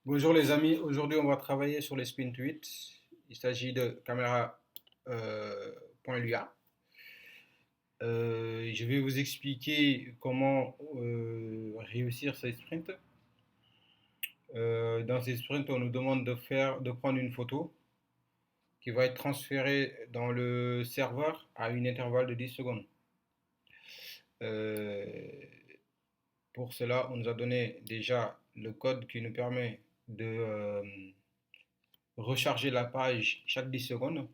Bonjour les amis, aujourd'hui on va travailler sur les spin tweets. Il s'agit de caméra .lua. Je vais vous expliquer comment réussir ces sprints. Dans ces sprints, on nous demande de prendre une photo qui va être transférée dans le serveur à un intervalle de 10 secondes. Euh, pour cela, on nous a donné déjà le code qui nous permet de recharger la page chaque 10 secondes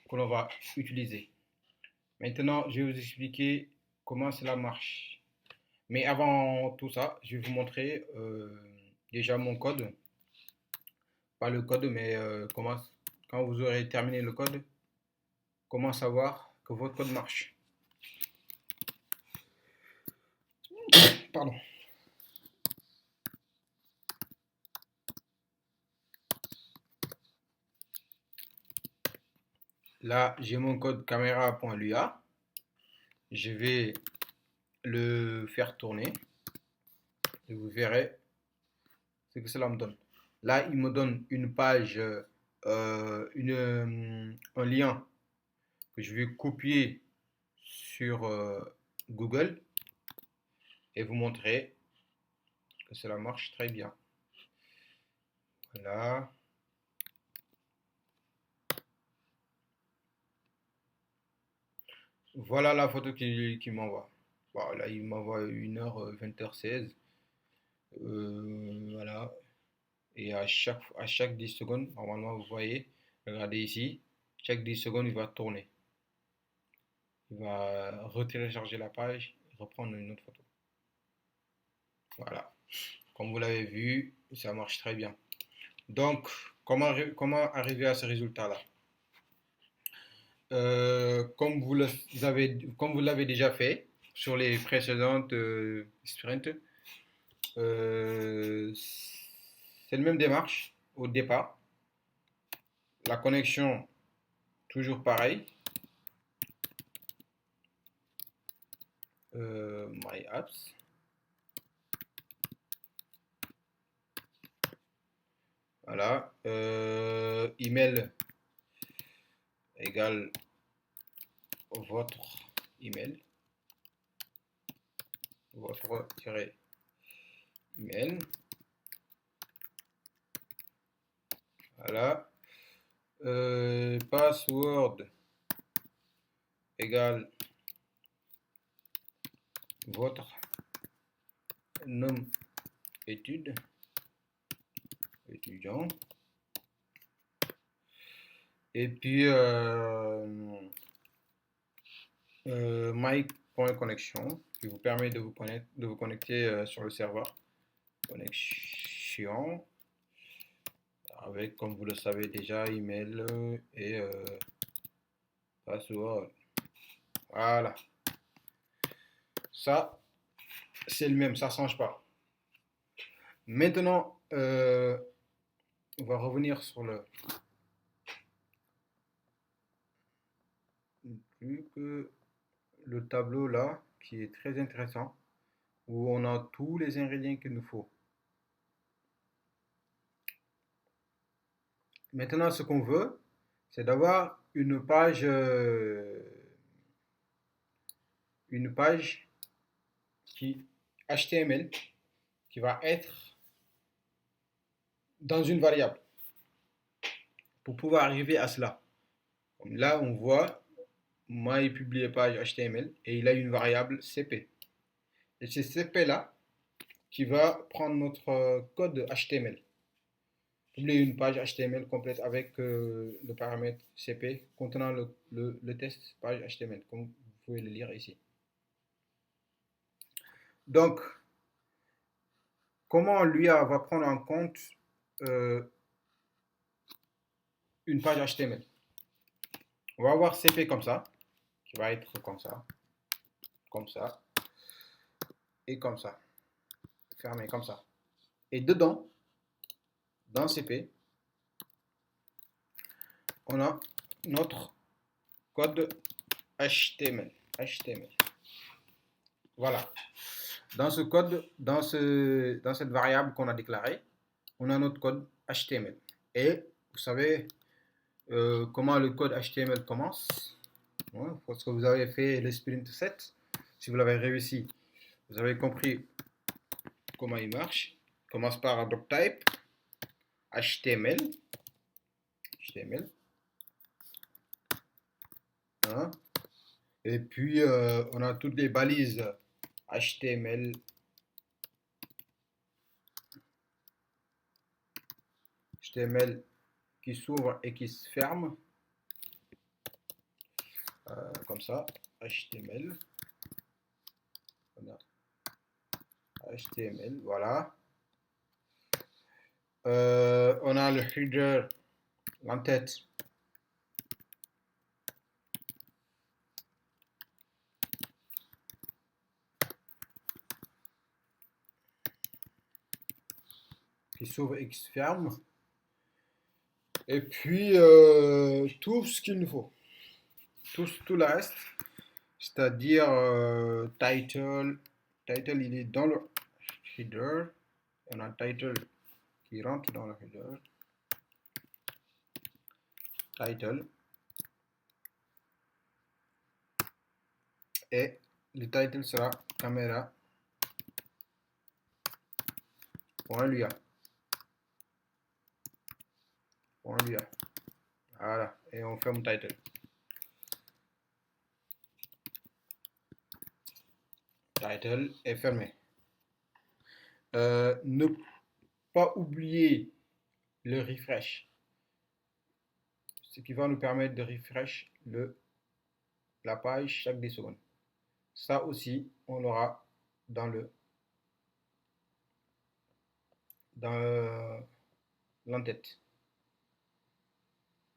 que l'on va utiliser. Maintenant, je vais vous expliquer comment cela marche. Mais avant tout ça, je vais vous montrer déjà mon code. Pas le code, mais quand vous aurez terminé le code, comment savoir que votre code marche. Pardon. Là, j'ai mon code caméra.lua. Je vais le faire tourner et vous verrez ce que cela me donne. Là, il me donne une page, un lien que je vais copier sur Google et vous montrer que cela marche très bien. Voilà. Voilà la photo qu'il m'envoie. Voilà, il m'envoie 1h, 20h16. Voilà. Et à chaque 10 secondes, normalement, vous voyez, regardez ici, chaque 10 secondes, il va tourner. Il va retélécharger la page et reprendre une autre photo. Voilà. Comme vous l'avez vu, ça marche très bien. Donc, comment arriver à ce résultat-là? Comme vous l'avez déjà fait sur les précédentes sprints, c'est la même démarche au départ. La connexion, toujours pareil. My apps. Voilà. Email égale votre email. Votre-email. Voilà. Password égale votre nom étudiant. Et puis my.connexion qui vous permet de vous connecter sur le serveur. Connexion avec, comme vous le savez déjà, email et password. Voilà. Ça, c'est le même, ça ne change pas. Maintenant, on va revenir sur le tableau là, qui est très intéressant, où on a tous les ingrédients qu'il nous faut. Maintenant, ce qu'on veut, c'est d'avoir une page qui HTML qui va être dans une variable pour pouvoir arriver à cela. Comme là, on voit, moi, il publie page HTML et il a une variable CP. Et c'est CP là qui va prendre notre code HTML. Publier une page HTML complète avec le paramètre CP contenant le test page HTML, comme vous pouvez le lire ici. Donc, comment l'UA va prendre en compte euh, une page HTML? On va avoir CP comme ça, qui va être comme ça, et comme ça, fermé comme ça. Et dedans, dans CP, on a notre code HTML. Voilà. Dans ce code, dans cette variable qu'on a déclarée, on a notre code HTML. Et vous savez comment le code HTML commence. Ouais, parce que vous avez fait le sprint 7, si vous l'avez réussi, vous avez compris comment il marche. Il commence par doctype HTML. HTML. Hein. Et puis, on a toutes les balises HTML. HTML qui s'ouvre et qui se ferme. Comme ça. HTML. HTML, voilà. On a le header, l'entête. Qui s'ouvre et qui se ferme. Et puis, tout ce qu'il nous faut. Tout le reste. C'est-à-dire title. Title, il est dans le header. On a title qui rentre dans le header. Title. Et le title sera caméra. .lua. Voilà. Et on ferme title. Title est fermé. Ne pas oublier le refresh. Ce qui va nous permettre de refresh la page chaque 10 secondes. Ça aussi, on l'aura dans l'entête.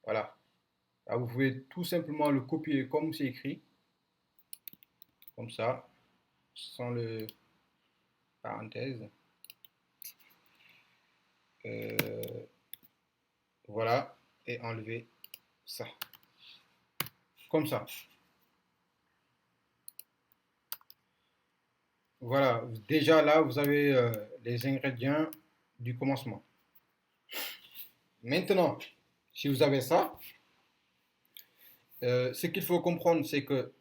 Voilà. Là, vous pouvez tout simplement le copier comme c'est écrit. Comme ça, sans le parenthèse. Voilà. Et enlever ça. Comme ça. Voilà. Déjà là, vous avez les ingrédients du commencement. Maintenant, si vous avez ça, ce qu'il faut comprendre, c'est que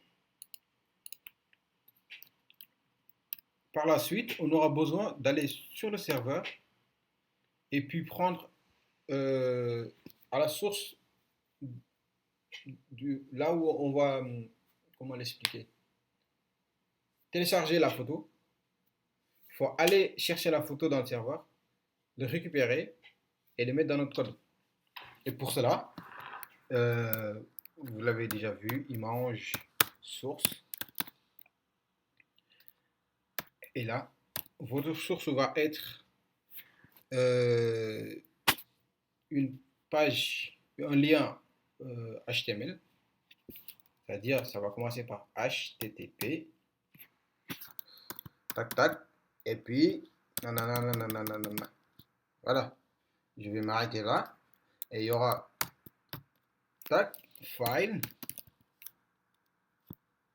par la suite, on aura besoin d'aller sur le serveur et puis prendre à la source là où on va, comment l'expliquer, télécharger la photo. Il faut aller chercher la photo dans le serveur, le récupérer et le mettre dans notre code. Et pour cela, vous l'avez déjà vu, image source. Et là, votre source va être une page, un lien HTML. C'est-à-dire, ça va commencer par HTTP. Tac, tac. Et puis, nanana. Voilà. Je vais m'arrêter là. Et il y aura tac, file.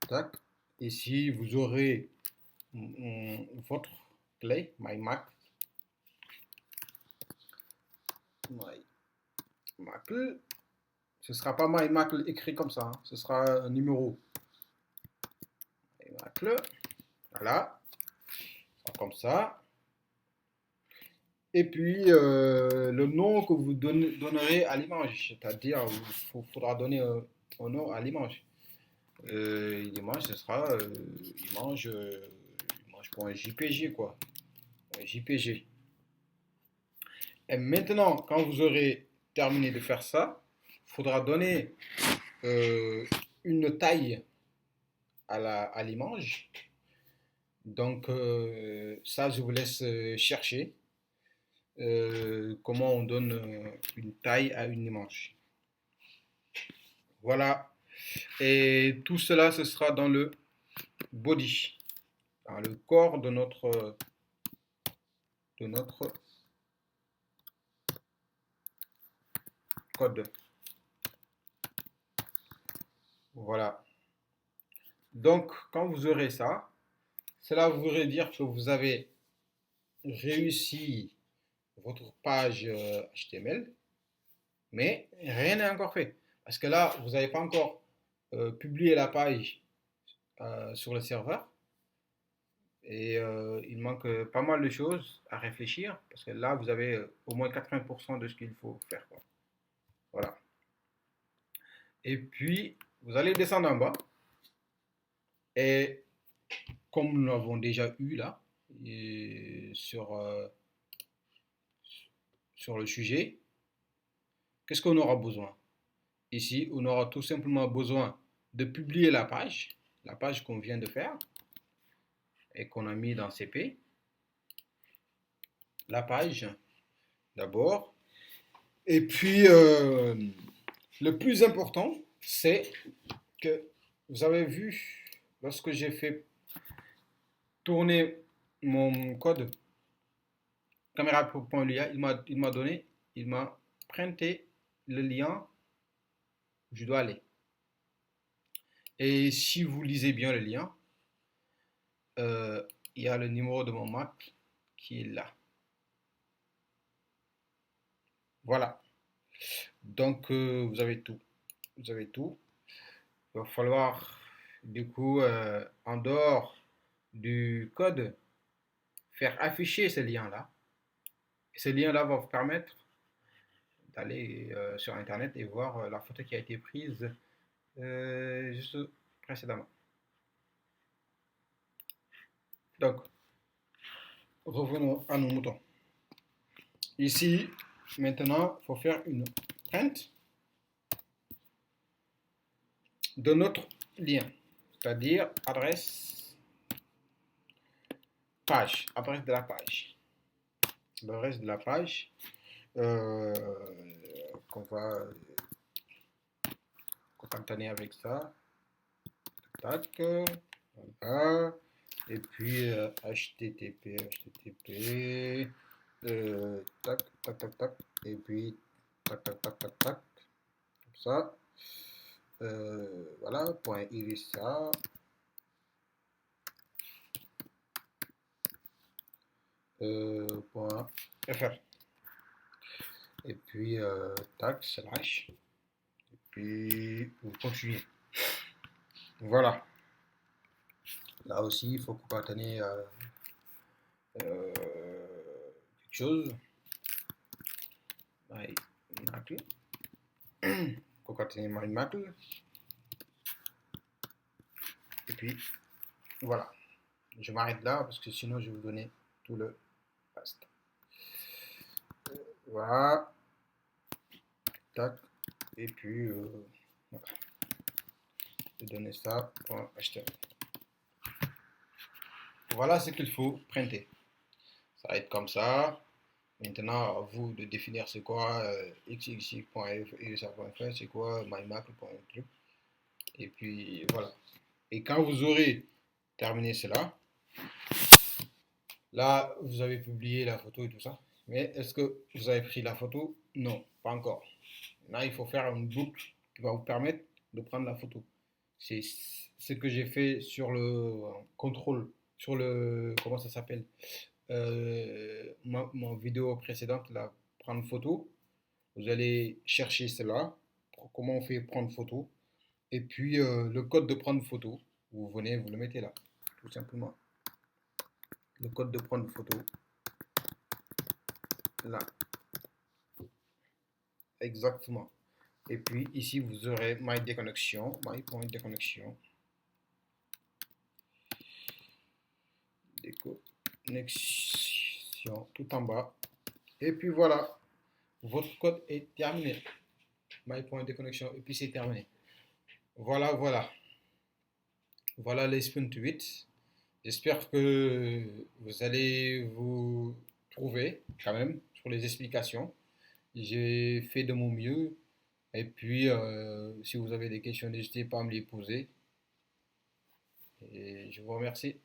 Tac. Ici, vous aurez votre clé, myMac. myMac. Ce ne sera pas myMac écrit comme ça. Hein. Ce sera un numéro. myMac. Voilà. Comme ça. Et puis, le nom que vous donnerez à l'image. C'est-à-dire, il faudra donner un nom à l'image. L'image, ce sera image.jpg, quoi. JPG. Et maintenant, quand vous aurez terminé de faire ça, il faudra donner une taille à l'image. Donc, ça, je vous laisse chercher comment on donne une taille à une image. Voilà. Et tout cela, ce sera dans le body, dans le corps de notre code. Voilà. Donc, quand vous aurez ça, cela voudrait dire que vous avez réussi votre page HTML, mais rien n'est encore fait. Parce que là, vous n'avez pas encore publié la page sur le serveur. Et il manque pas mal de choses à réfléchir, parce que là, vous avez au moins 80% de ce qu'il faut faire, quoi. Voilà. Et puis, vous allez descendre en bas. Et comme nous l'avons déjà eu là, sur le sujet, qu'est-ce qu'on aura besoin? Ici, on aura tout simplement besoin de publier la page qu'on vient de faire et qu'on a mis dans CP. La page, d'abord. Et puis, le plus important, c'est que vous avez vu, lorsque j'ai fait tourner mon code caméra.lia, il m'a printé le lien où je dois aller. Et si vous lisez bien le lien, il y a le numéro de mon Mac qui est là. Voilà. Donc, vous avez tout. Vous avez tout. Il va falloir, du coup, en dehors du code, faire afficher ce lien-là. Et ce lien-là va vous permettre d'aller sur Internet et voir la photo qui a été prise juste précédemment. Donc, revenons à nos moutons. Ici, maintenant, il faut faire une print de notre lien, c'est-à-dire adresse page, adresse de la page. Le reste de la page euh, qu'on va concaténer avec ça. Tac, voilà. Et puis HTTP, tac, tac, tac, tac, et puis tac, tac, tac, tac, tac, comme ça. Voilà, point irisa, point fr. Et puis tac, slash, et puis vous continuez. Voilà. Là aussi, il faut concaténer quelque chose. MyMacle. Concaténer MyMacle. Et puis, voilà. Je m'arrête là parce que sinon, je vais vous donner tout le reste. Voilà. Tac. Et puis, voilà. Je vais donner ça pour HTML. Voilà ce qu'il faut printer. Ça va être comme ça. Maintenant, à vous de définir c'est quoi xxx.fr, c'est quoi mymac.truc. Et puis voilà. Et quand vous aurez terminé cela, là, vous avez publié la photo et tout ça. Mais est-ce que vous avez pris la photo? Non, pas encore. Là, il faut faire une boucle qui va vous permettre de prendre la photo. C'est ce que j'ai fait sur le contrôle, sur le, comment ça s'appelle, ma vidéo précédente, là, prendre photo. Vous allez chercher cela, comment on fait prendre photo. Et puis le code de prendre photo, vous venez, vous le mettez là, tout simplement. Le code de prendre photo, là, exactement. Et puis ici, vous aurez my déconnexion, my.déconnexion. Déconnexion, tout en bas. Et puis voilà, votre code est terminé. My.déconnexion, et puis c'est terminé. Voilà, voilà. Voilà les Sprint 8. J'espère que vous allez vous trouver quand même sur les explications. J'ai fait de mon mieux. Et puis, si vous avez des questions, n'hésitez pas à me les poser. Et je vous remercie.